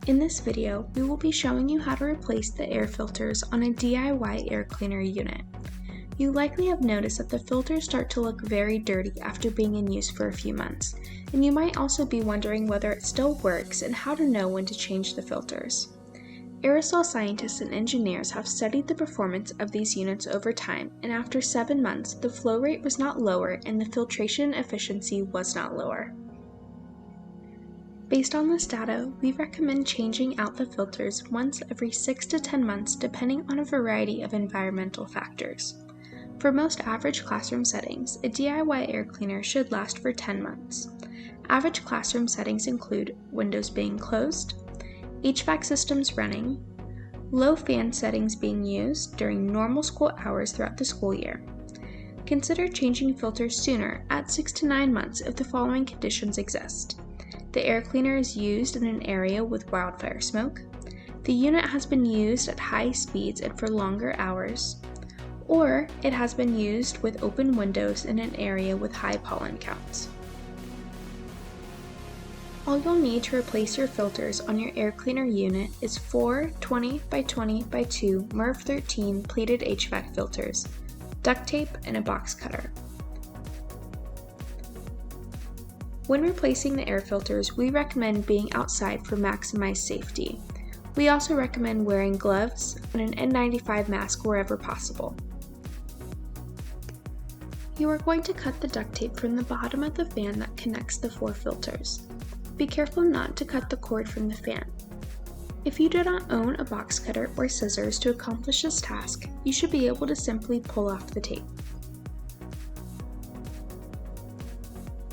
In this video, we will be showing you how to replace the air filters on a DIY air cleaner unit. You likely have noticed that the filters start to look very dirty after being in use for a few months, and you might also be wondering whether it still works and how to know when to change the filters. Aerosol scientists and engineers have studied the performance of these units over time, and after 7 months, the flow rate was not lower and the filtration efficiency was not lower. Based on this data, we recommend changing out the filters once every 6 to 10 months depending on a variety of environmental factors. For most average classroom settings, a DIY air cleaner should last for 10 months. Average classroom settings include windows being closed, HVAC systems running, low fan settings being used during normal school hours throughout the school year. Consider changing filters sooner at 6 to 9 months if the following conditions exist. The air cleaner is used in an area with wildfire smoke, the unit has been used at high speeds and for longer hours, or it has been used with open windows in an area with high pollen counts. All you'll need to replace your filters on your air cleaner unit is 4 20x20x2 MERV 13 plated HVAC filters, duct tape, and a box cutter. When replacing the air filters, we recommend being outside for maximized safety. We also recommend wearing gloves and an N95 mask wherever possible. You are going to cut the duct tape from the bottom of the fan that connects the 4 filters. Be careful not to cut the cord from the fan. If you do not own a box cutter or scissors to accomplish this task, you should be able to simply pull off the tape.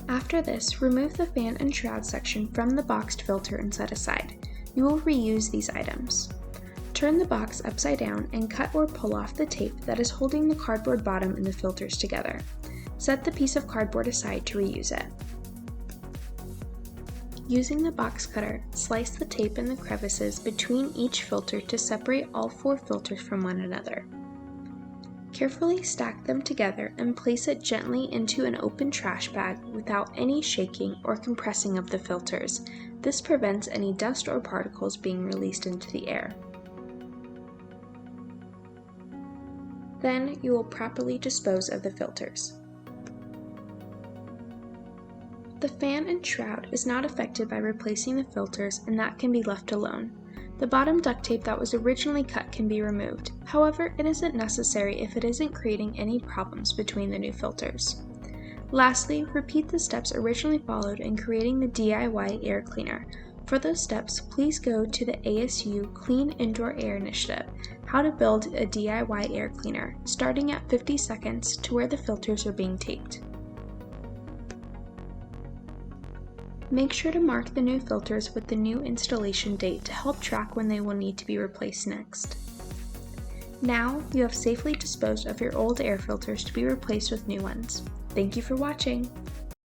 After this, remove the fan and shroud section from the boxed filter and set aside. You will reuse these items. Turn the box upside down and cut or pull off the tape that is holding the cardboard bottom and the filters together. Set the piece of cardboard aside to reuse it. Using the box cutter, slice the tape in the crevices between each filter to separate all 4 filters from one another. Carefully stack them together and place it gently into an open trash bag without any shaking or compressing of the filters. This prevents any dust or particles being released into the air. Then you will properly dispose of the filters. The fan and shroud is not affected by replacing the filters, and that can be left alone. The bottom duct tape that was originally cut can be removed. However, it isn't necessary if it isn't creating any problems between the new filters. Lastly, repeat the steps originally followed in creating the DIY air cleaner. For those steps, please go to the ASU Clean Indoor Air Initiative, How to Build a DIY Air Cleaner, starting at 50 seconds to where the filters are being taped. Make sure to mark the new filters with the new installation date to help track when they will need to be replaced next. Now, you have safely disposed of your old air filters to be replaced with new ones. Thank you for watching!